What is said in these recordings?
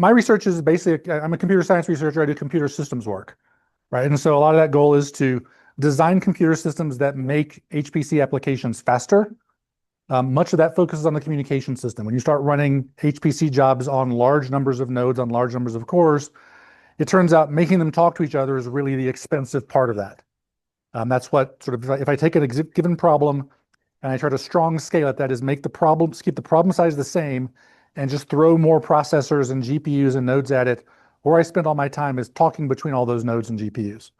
my research is basically, I'm a computer science researcher. I do computer systems work, right? And so a lot of that goal is to design computer systems that make HPC applications faster. Much of that focuses on the communication system. When you start running HPC jobs on large numbers of nodes, on large numbers of cores, it turns out making them talk to each other is really the expensive part of that. That's what sort of, if I take a given problem and I try to strong scale it, that is make the problems, keep the problem size the same and just throw more processors and GPUs and nodes at it, where I spend all my time is talking between all those nodes and GPUs.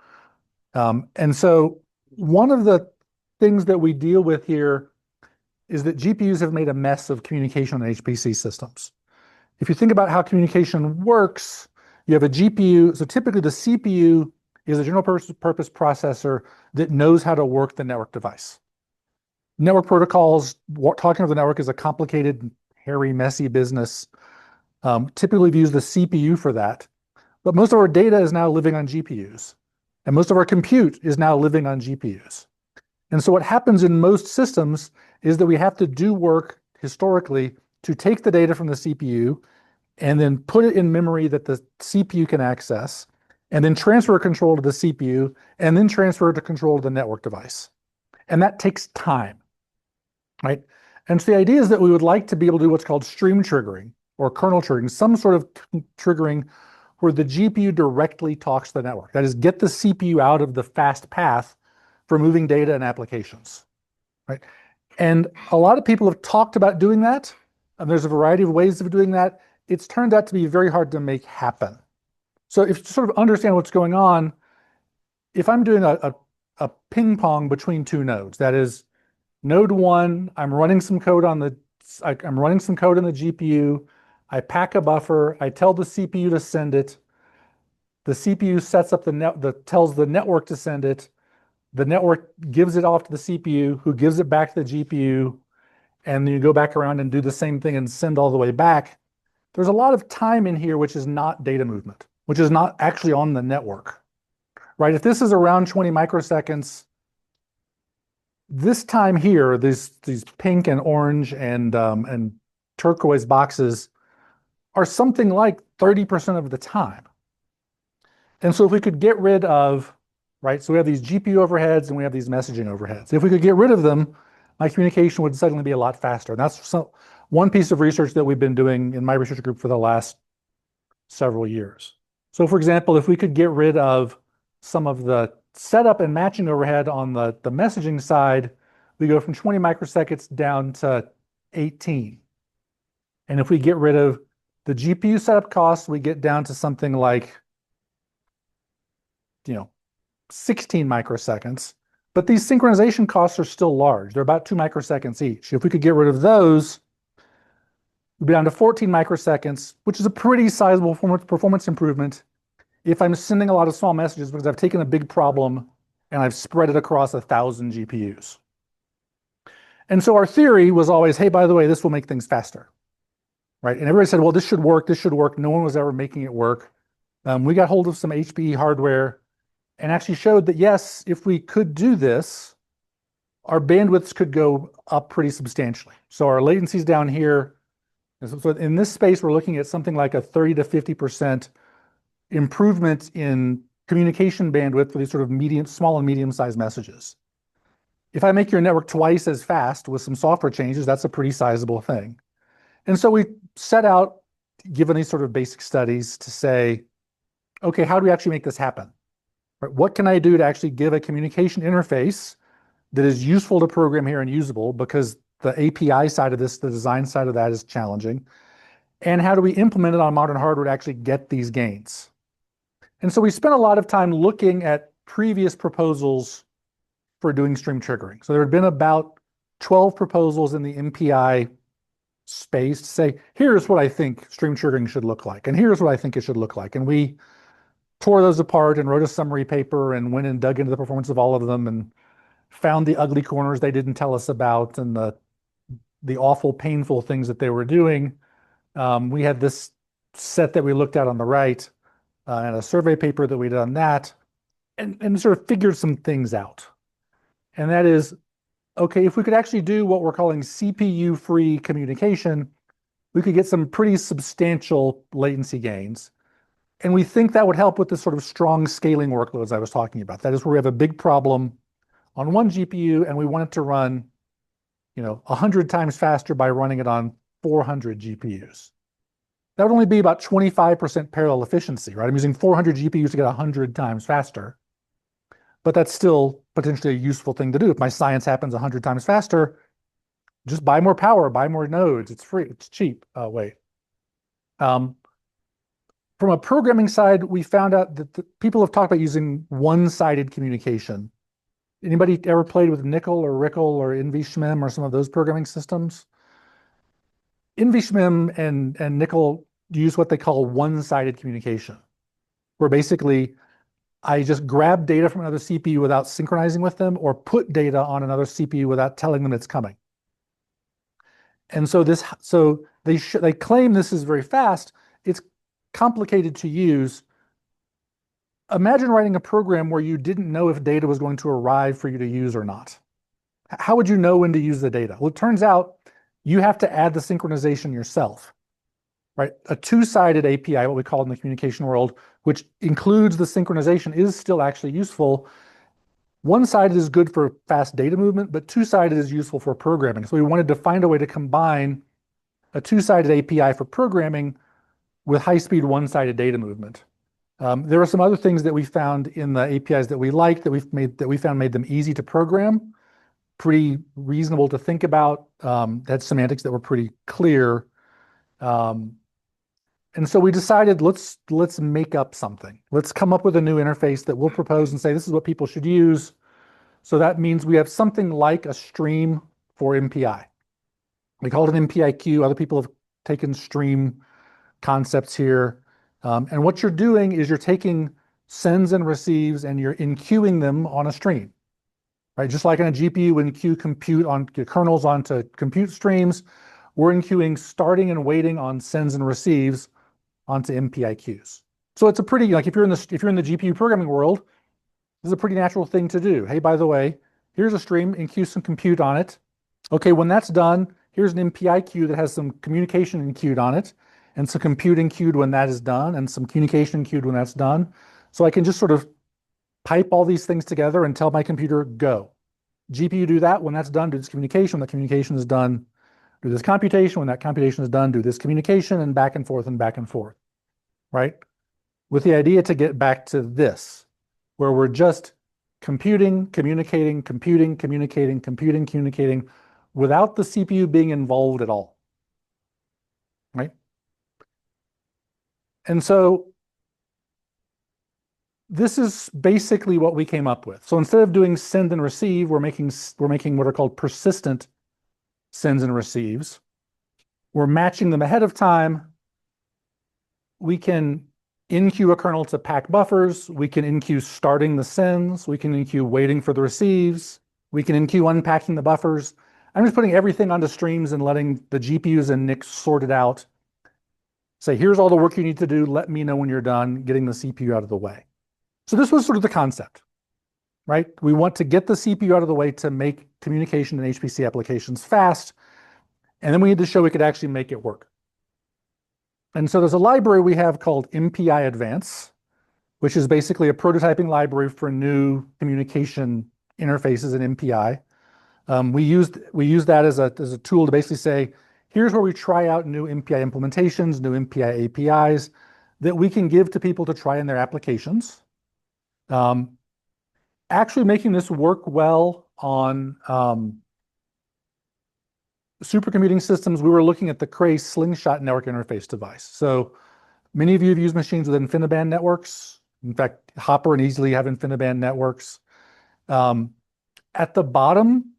And so one of the things that we deal with here is that GPUs have made a mess of communication on HPC systems. If you think about how communication works, you have a GPU. So typically the CPU is a general purpose processor that knows how to work the network device. Network protocols, talking to the network is a complicated, hairy, messy business. Typically we use the CPU for that. But most of our data is now living on GPUs. And most of our compute is now living on GPUs. And so what happens in most systems is that we have to do work historically to take the data from the CPU and then put it in memory that the CPU can access, and then transfer control to the CPU, and then transfer to control to the network device. And that takes time, right? And so the idea is that we would like to be able to do what's called stream triggering or kernel triggering, some sort of triggering where the GPU directly talks to the network. That is, get the CPU out of the fast path for moving data and applications, right? And a lot of people have talked about doing that, and there's a variety of ways of doing that. It's turned out to be very hard to make happen. So if you sort of understand what's going on, if I'm doing a ping pong between two nodes, that is, node one, I'm running some code in the GPU, I pack a buffer, I tell the CPU to send it, the CPU sets up tells the network to send it, the network gives it off to the CPU, who gives it back to the GPU, and then you go back around and do the same thing and send all the way back. There's a lot of time in here which is not data movement, which is not actually on the network, right? If this is around 20 microseconds, this time here, these pink and orange and turquoise boxes are something like 30% of the time. And so if we could get rid of, right, so we have these GPU overheads and we have these messaging overheads. If we could get rid of them, my communication would suddenly be a lot faster. And that's one piece of research that we've been doing in my research group for the last several years. So for example, if we could get rid of some of the setup and matching overhead on the messaging side, we go from 20 microseconds down to 18. And if we get rid of the GPU setup costs, we get down to something like, 16 microseconds. But these synchronization costs are still large. They're about 2 microseconds each. If we could get rid of those, we'd be down to 14 microseconds, which is a pretty sizable performance improvement if I'm sending a lot of small messages because I've taken a big problem and I've spread it across 1,000 GPUs. And so our theory was always, hey, by the way, this will make things faster, right? And everybody said, well, this should work, this should work. No one was ever making it work. We got hold of some HPE hardware and actually showed that, yes, if we could do this, our bandwidths could go up pretty substantially. So our latency's down here. So in this space, we're looking at something like a 30 to 50% improvement in communication bandwidth for these sort of small and medium-sized messages. If I make your network twice as fast with some software changes, that's a pretty sizable thing. And so we set out, given these sort of basic studies, to say, okay, how do we actually make this happen? Right, what can I do to actually give a communication interface that is useful to program here and usable, because the API side of this, the design side of that is challenging. And how do we implement it on modern hardware to actually get these gains? And so we spent a lot of time looking at previous proposals for doing stream triggering. So there had been about 12 proposals in the MPI space to say, here's what I think stream triggering should look like, and here's what I think it should look like. And we tore those apart and wrote a summary paper and went and dug into the performance of all of them and found the ugly corners they didn't tell us about and the awful, painful things that they were doing. We had this set that we looked at on the right and a survey paper that we did on that and sort of figured some things out. And that is, okay, if we could actually do what we're calling CPU-free communication, we could get some pretty substantial latency gains. And we think that would help with the sort of strong scaling workloads I was talking about. That is where we have a big problem on one GPU and we want it to run, 100 times faster by running it on 400 GPUs. That would only be about 25% parallel efficiency, right? I'm using 400 GPUs to get 100 times faster, but that's still potentially a useful thing to do. If my science happens 100 times faster, just buy more power, buy more nodes. It's free, it's cheap. Wait. From a programming side, we found out that people have talked about using one-sided communication. Anybody ever played with Nickel or Rickle or NVSHMEM or some of those programming systems? NVSHMEM and Nickel use what they call one-sided communication, where basically I just grab data from another CPU without synchronizing with them or put data on another CPU without telling them it's coming. And so they claim this is very fast. It's complicated to use. Imagine writing a program where you didn't know if data was going to arrive for you to use or not. How would you know when to use the data? Well, it turns out you have to add the synchronization yourself, right? A two-sided API, what we call it in the communication world, which includes the synchronization, is still actually useful. One-sided is good for fast data movement, but two-sided is useful for programming. So we wanted to find a way to combine a two-sided API for programming with high-speed one-sided data movement. There are some other things that we found in the APIs that we liked that we found made them easy to program, pretty reasonable to think about, had semantics that were pretty clear. And so we decided let's make up something. Let's come up with a new interface that we'll propose and say this is what people should use. So that means we have something like a stream for MPI. We call it an MPI queue. Other people have taken stream concepts here. And what you're doing is you're taking sends and receives and you're enqueuing them on a stream, right? Just like in a GPU, when you compute on kernels onto compute streams, we're enqueuing starting and waiting on sends and receives onto MPI queues. So it's a pretty, like if you're in the GPU programming world, this is a pretty natural thing to do. Hey, by the way, here's a stream, enqueue some compute on it. Okay, when that's done, here's an MPI queue that has some communication enqueued on it, and some compute enqueued when that is done, and some communication enqueued when that's done. So I can just sort of pipe all these things together and tell my computer, go. GPU do that, when that's done, do this communication, when that communication is done, do this computation, when that computation is done, do this communication, and back and forth, right? With the idea to get back to this, where we're just computing, communicating, communicating, without the CPU being involved at all, right? And so this is basically what we came up with. So instead of doing send and receive, we're making what are called persistent sends and receives. We're matching them ahead of time. We can enqueue a kernel to pack buffers. We can enqueue starting the sends. We can enqueue waiting for the receives. We can enqueue unpacking the buffers. I'm just putting everything onto streams and letting the GPUs and NICs sort it out. Say, here's all the work you need to do. Let me know when you're done getting the CPU out of the way. So this was sort of the concept, right? We want to get the CPU out of the way to make communication and HPC applications fast. And then we need to show we could actually make it work. And so there's a library we have called MPI Advance, which is basically a prototyping library for new communication interfaces in MPI. We use that as a tool to basically say, here's where we try out new MPI implementations, new MPI APIs that we can give to people to try in their applications. Actually making this work well on supercomputing systems, we were looking at the Cray Slingshot network interface device. So many of you have used machines with InfiniBand networks. In fact, Hopper and Easily have InfiniBand networks. At the bottom,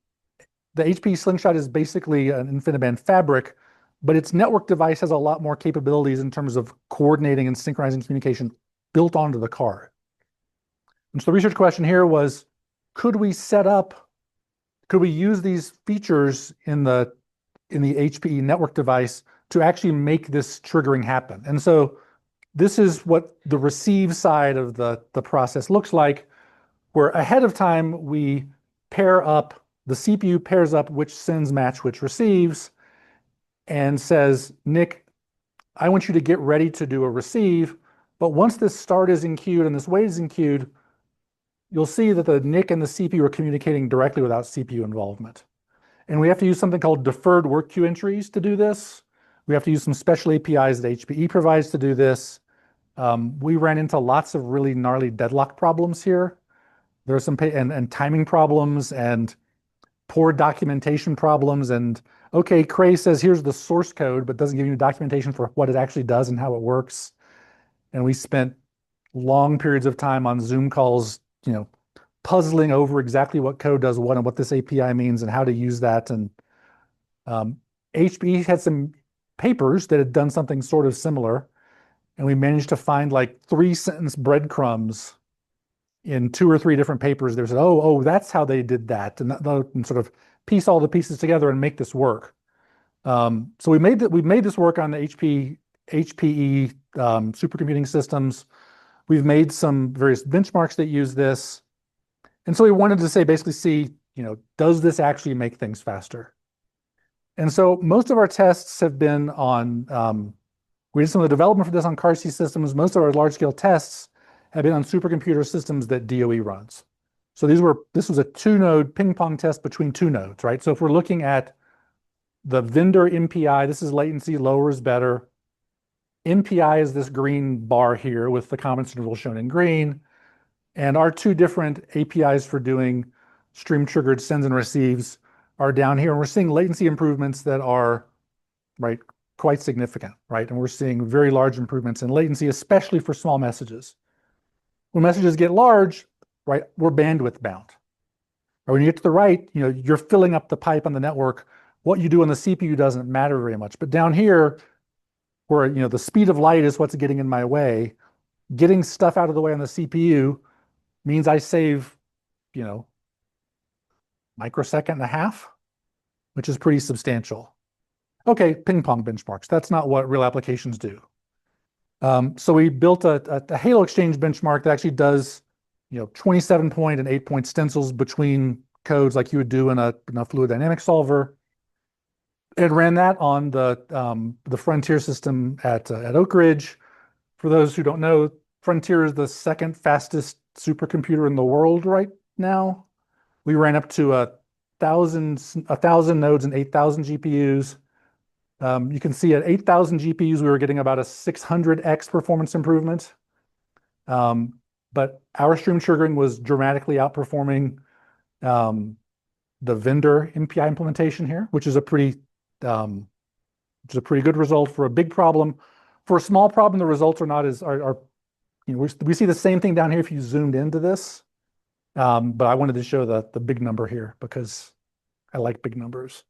the HP Slingshot is basically an InfiniBand fabric, but its network device has a lot more capabilities in terms of coordinating and synchronizing communication built onto the card. And so the research question here was, could we use these features in the HPE network device to actually make this triggering happen? And so this is what the receive side of the process looks like, where ahead of time we pair up, the CPU pairs up which sends match which receives, and says, Nick, I want you to get ready to do a receive, but once this start is enqueued and this wait is enqueued, you'll see that the NIC and the CPU are communicating directly without CPU involvement. And we have to use something called deferred work queue entries to do this. We have to use some special APIs that HPE provides to do this. We ran into lots of really gnarly deadlock problems here. There are some and timing problems and poor documentation problems. And okay, Cray says here's the source code, but doesn't give you documentation for what it actually does and how it works. And we spent long periods of time on Zoom calls, puzzling over exactly what code does what and what this API means and how to use that. And HPE had some papers that had done something sort of similar, and we managed to find like 3-sentence breadcrumbs in 2 or 3 different papers. They said, oh, that's how they did that, and sort of piece all the pieces together and make this work. So we made this work on the HPE supercomputing systems. We've made some various benchmarks that use this. And so we wanted to basically see, does this actually make things faster? And so most of our tests have been on, we did some of the development for this on car seat systems. Most of our large scale tests have been on supercomputer systems that DOE runs. So this was a 2-node ping pong test between 2 nodes, right? So if we're looking at the vendor MPI, this is latency, lower is better. MPI is this green bar here with the confidence interval shown in green. And our 2 different APIs for doing stream triggered sends and receives are down here. And we're seeing latency improvements that are, right, quite significant, right? And we're seeing very large improvements in latency, especially for small messages. When messages get large, right, we're bandwidth bound. Or when you get to the right, you're filling up the pipe on the network. What you do on the CPU doesn't matter very much. But down here, where the speed of light is what's getting in my way, getting stuff out of the way on the CPU means I save, microsecond and a half, which is pretty substantial. Okay, ping pong benchmarks. That's not what real applications do. So we built a Halo Exchange benchmark that actually does, 27-point and 8-point stencils between codes like you would do in a fluid dynamics solver. And ran that on the Frontier system at Oak Ridge. For those who don't know, Frontier is the 2nd fastest supercomputer in the world right now. We ran up to 1,000 nodes and 8,000 GPUs. You can see at 8,000 GPUs, we were getting about a 600x performance improvement. But our stream triggering was dramatically outperforming the vendor MPI implementation here, which is a pretty good result for a big problem. For a small problem, the results are not as we see the same thing down here if you zoomed into this. But I wanted to show the big number here because I like big numbers.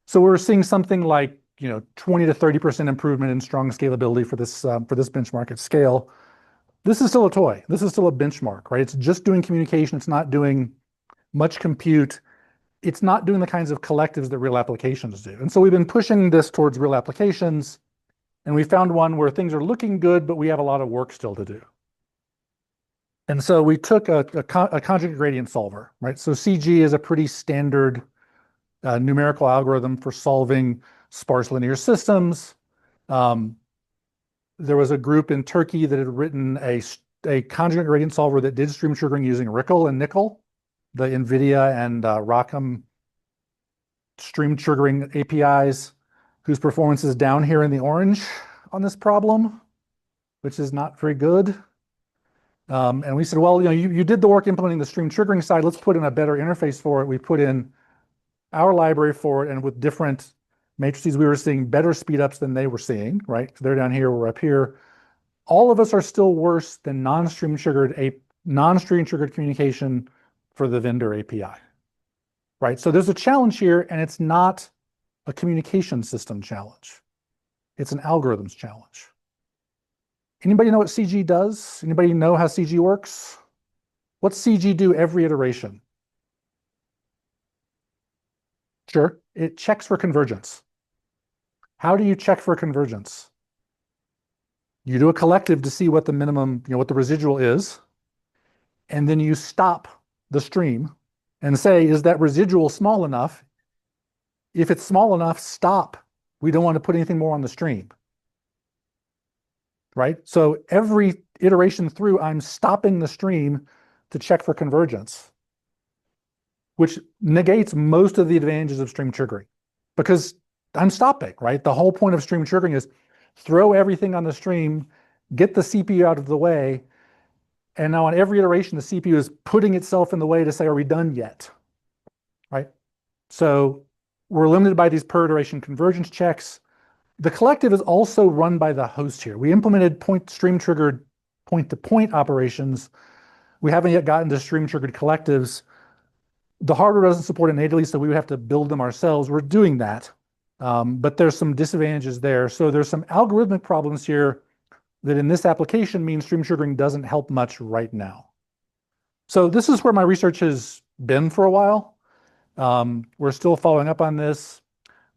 So we're seeing something like 20 to 30% improvement in strong scalability for this benchmark at scale. This is still a toy. This is still a benchmark, right? It's just doing communication. It's not doing much compute. It's not doing the kinds of collectives that real applications do. And so we've been pushing this towards real applications, and we found one where things are looking good, but we have a lot of work still to do. And so we took a conjugate gradient solver, right? So CG is a pretty standard numerical algorithm for solving sparse linear systems. There was a group in Turkey that had written a conjugate gradient solver that did stream triggering using RICL and Nickel, the NVIDIA and ROCm stream triggering APIs, whose performance is down here in the orange on this problem, which is not very good. And we said, well, you did the work implementing the stream triggering side. Let's put in a better interface for it. We put in our library for it, and with different matrices, we were seeing better speedups than they were seeing, right? So they're down here, we're up here. All of us are still worse than non-stream triggered communication for the vendor API, right? So there's a challenge here, and it's not a communication system challenge. It's an algorithms challenge. Anybody know what CG does? Anybody know how CG works? What's CG do every iteration? Sure, it checks for convergence. How do you check for convergence? You do a collective to see what the minimum, what the residual is, and then you stop the stream and say, is that residual small enough? If it's small enough, stop We don't want to put anything more on the stream, right? So every iteration through, I'm stopping the stream to check for convergence, which negates most of the advantages of stream triggering because I'm stopping, right? The whole point of stream triggering is throw everything on the stream, get the CPU out of the way, and now on every iteration, the CPU is putting itself in the way to say, are we done yet, right? So we're limited by these per iteration convergence checks. The collective is also run by the host here. We implemented stream triggered point-to-point operations. We haven't yet gotten to stream triggered collectives. The hardware doesn't support it natively, so we would have to build them ourselves. We're doing that, but there's some disadvantages there. So there's some algorithmic problems here that in this application means stream triggering doesn't help much right now. So this is where my research has been for a while. We're still following up on this.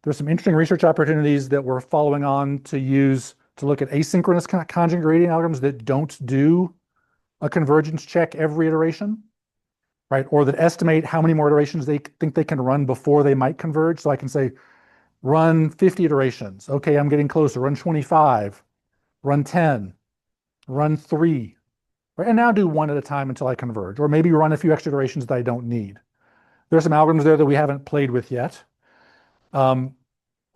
There's some interesting research opportunities that we're following on to use to look at asynchronous conjugate gradient algorithms that don't do a convergence check every iteration, right? Or that estimate how many more iterations they think they can run before they might converge. So I can say, run 50 iterations. Okay, I'm getting closer. Run 25, run 10, run 3, right? And now do one at a time until I converge, or maybe run a few extra iterations that I don't need. There's some algorithms there that we haven't played with yet.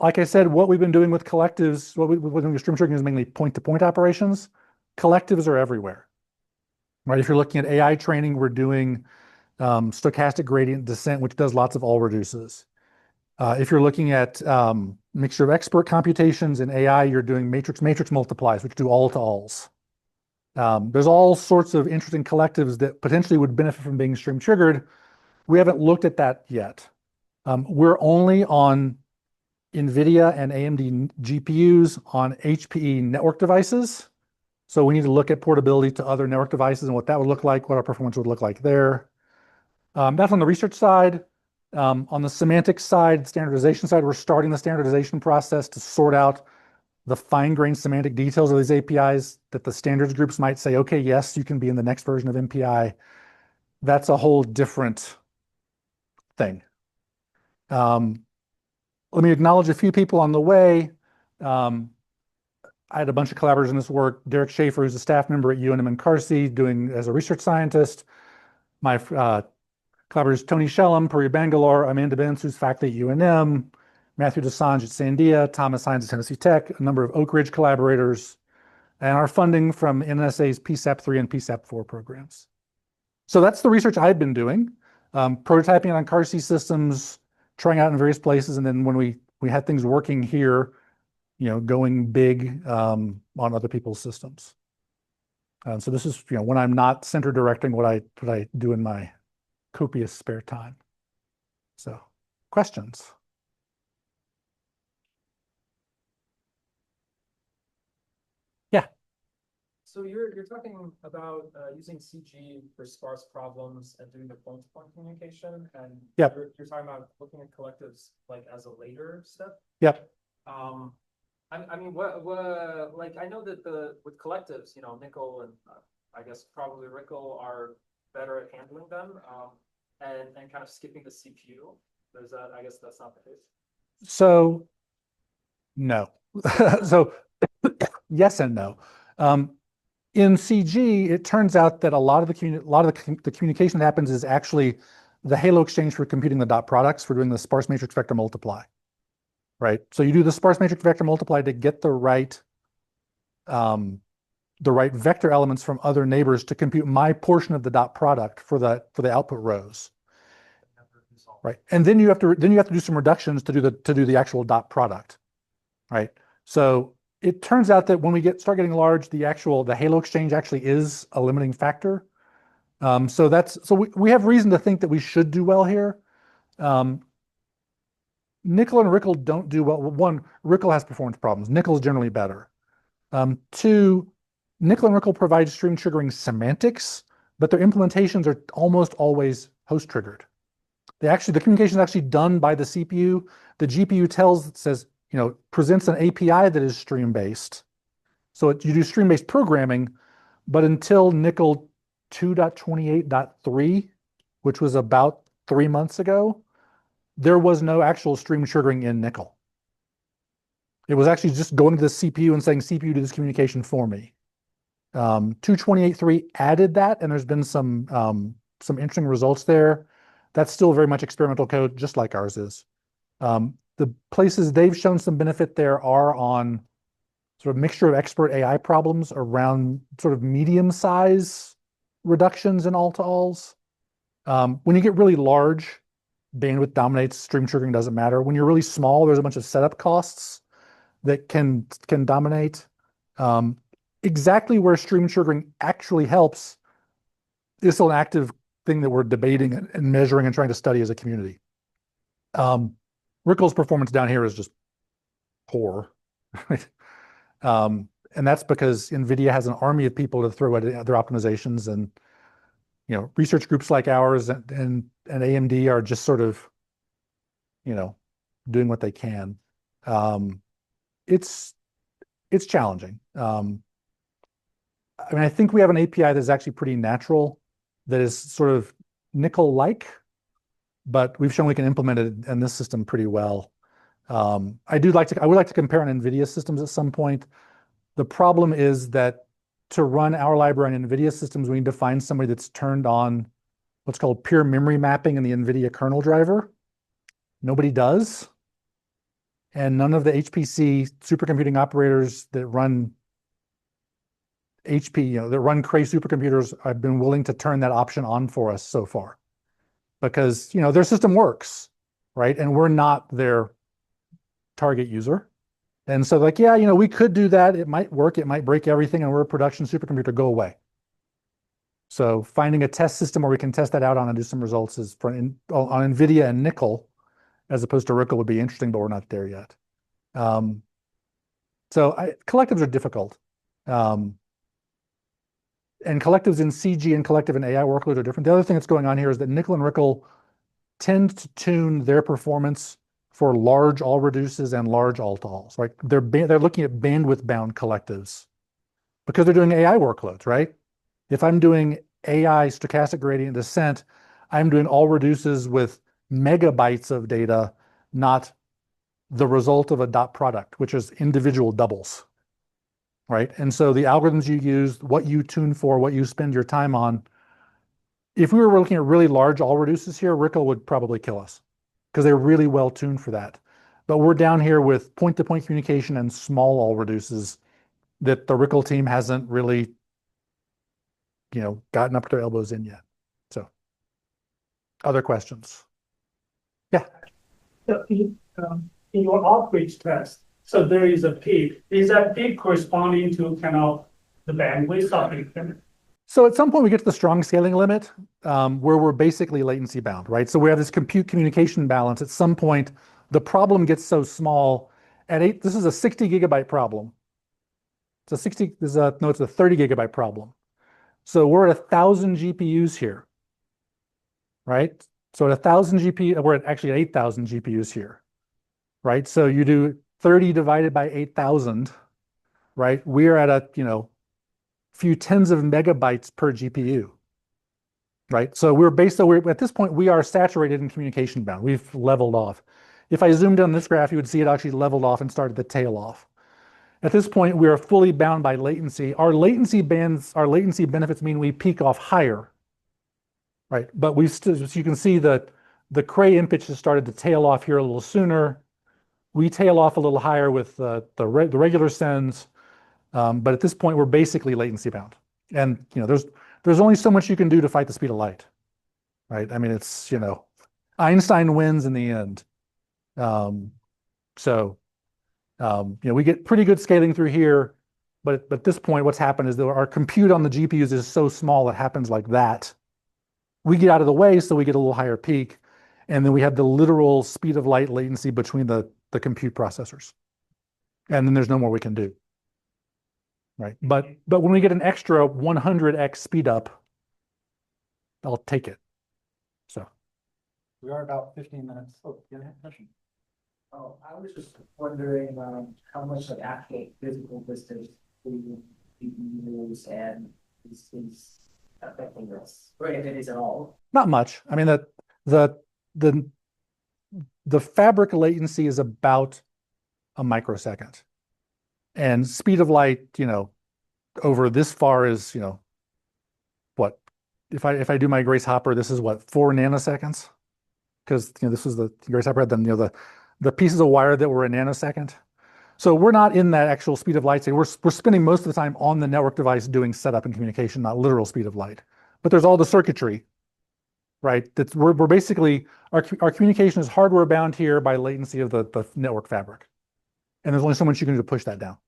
Like I said, what we've been doing with collectives, what we've been doing with stream triggering is mainly point-to-point operations. Collectives are everywhere, right? If you're looking at AI training, we're doing stochastic gradient descent, which does lots of all reduces. If you're looking at mixture of expert computations in AI, you're doing matrix multiplies, which do all to alls. There's all sorts of interesting collectives that potentially would benefit from being stream triggered. We haven't looked at that yet. We're only on NVIDIA and AMD GPUs on HPE network devices. So we need to look at portability to other network devices and what that would look like, what our performance would look like there. That's on the research side. On the semantics side, standardization side, we're starting the standardization process to sort out the fine-grained semantic details of these APIs that the standards groups might say, okay, yes, you can be in the next version of MPI. That's a whole different thing. Let me acknowledge a few people on the way. I had a bunch of collaborators in this work. Derek Schaefer, who's a staff member at UNM and Carsey, doing as a research scientist. My collaborators, Tony Shellam, Puri Bangalore, Amanda Benz, who's faculty at UNM, Matthew Desange at Sandia, Thomas Hines at Tennessee Tech, a number of Oak Ridge collaborators, and our funding from NSA's PSAP-3 and PSAP-4 programs. So that's the research I've been doing, prototyping on Carsey systems, trying out in various places, and then when we had things working here, going big on other people's systems. So this is when I'm not center directing what I do in my copious spare time. So questions? Yeah. So you're talking about using CG for sparse problems and doing the point-to-point communication, and yep. you're talking about looking at collectives like as a later step. Yep. I mean, what like I know that with collectives, Nickel and I guess probably Rickel are better at handling them, and kind of skipping the CPU. There's that. I guess that's not the case. So no. So yes and no. In CG, it turns out that a lot of the communication that happens is actually the halo exchange for computing the dot products for doing the sparse matrix vector multiply, right? So you do the sparse matrix vector multiply to get the right vector elements from other neighbors to compute my portion of the dot product for the output rows, right? And then you have to do some reductions to do the actual dot product, right? So it turns out that when we start getting large, the halo exchange actually is a limiting factor. So we have reason to think that we should do well here. Nickel and Rickel don't do well. One, Rickel has performance problems. Nickel is generally better. Two, Nickel and Rickel provide stream triggering semantics, but their implementations are almost always host triggered. The communication is actually done by the CPU. The GPU says, presents an API that is stream-based. So you do stream-based programming, but until Nickel 2.28.3, which was about 3 months ago, there was no actual stream triggering in Nickel. It was actually just going to the CPU and saying, CPU, do this communication for me. 228.3 added that, and there's been some interesting results there. That's still very much experimental code, just like ours is. The places they've shown some benefit there are on sort of mixture of expert AI problems around sort of medium size reductions in all-to-alls. When you get really large, bandwidth dominates, stream triggering doesn't matter. When you're really small, there's a bunch of setup costs that can dominate. Exactly where stream triggering actually helps is still an active thing that we're debating and measuring and trying to study as a community. RICL's performance down here is just poor. And that's because NVIDIA has an army of people to throw at their optimizations, and research groups like ours and AMD are just sort of doing what they can. It's challenging. I mean, I think we have an API that's actually pretty natural, that is sort of nickel-like, but we've shown we can implement it in this system pretty well. I would like to compare on NVIDIA systems at some point. The problem is that to run our library on NVIDIA systems, we need to find somebody that's turned on what's called pure memory mapping in the NVIDIA kernel driver. Nobody does. And none of the HPC supercomputing operators that run that run Cray supercomputers have been willing to turn that option on for us so far. Because, their system works, right? And we're not their target user. And so we could do that. It might work. It might break everything, and we're a production supercomputer. Go away. So finding a test system where we can test that out on and do some results is on NVIDIA and Nickel, as opposed to RICL, would be interesting, but we're not there yet. Collectives are difficult. And collectives in CG and collective in AI workloads are different. The other thing that's going on here is that Nickel and RICL tend to tune their performance for large all reduces and large all-to-alls, right? They're looking at bandwidth-bound collectives because they're doing AI workloads, right? If I'm doing AI stochastic gradient descent, I'm doing all reduces with megabytes of data, not the result of a dot product, which is individual doubles, right? And so the algorithms you use, what you tune for, what you spend your time on, if we were looking at really large all reduces here, RICL would probably kill us because they're really well tuned for that. But we're down here with point-to-point communication and small all reduces that the RICL team hasn't really, gotten up to their elbows in yet. So, other questions? Yeah. In your outreach test, so there is a peak. Is that peak corresponding to kind of the bandwidth of it? So at some point we get to the strong scaling limit, where we're basically latency bound, right? So we have this compute communication balance. At some point, the problem gets so small. This is a 60 gigabyte problem. It's a 30 gigabyte problem. So we're at 1,000 GPUs here, right? So at 1,000 GPU, we're actually at 8,000 GPUs here, right? So you do 30 divided by 8,000, right? We're at a, few tens of megabytes per GPU, right? So at this point, we are saturated in communication bound. We've leveled off. If I zoomed in on this graph, you would see it actually leveled off and started to tail off. At this point, we are fully bound by latency. Our latency benefits mean we peak off higher, right? But so you can see that the Cray image has started to tail off here a little sooner. We tail off a little higher with the regular sends. But at this point, we're basically latency bound. And there's only so much you can do to fight the speed of light, right? I mean, it's Einstein wins in the end. We get pretty good scaling through here, but at this point, what's happened is that our compute on the GPUs is so small it happens like that. We get out of the way, so we get a little higher peak, and then we have the literal speed of light latency between the compute processors, and then there's no more we can do. Right. But when we get an extra 100x speed up, I'll take it. So We are about 15 minutes. Oh, you have a question? Oh, I was just wondering, how much of actual physical distance we use and is affecting this, or if it is at all. not much. I mean, the fabric latency is about a microsecond. And speed of light, you know, over this far is, you know, what? If I do my Grace Hopper, this is what, 4 nanoseconds? Because, you know, this was the Grace Hopper had them, you know, the pieces of wire that were a nanosecond. So we're not in that actual speed of light. So we're spending most of the time on the network device doing setup and communication, not literal speed of light. But there's all the circuitry, right? That's we're basically our communication is hardware bound here by latency of the network fabric. And there's only so much you can do to push that down.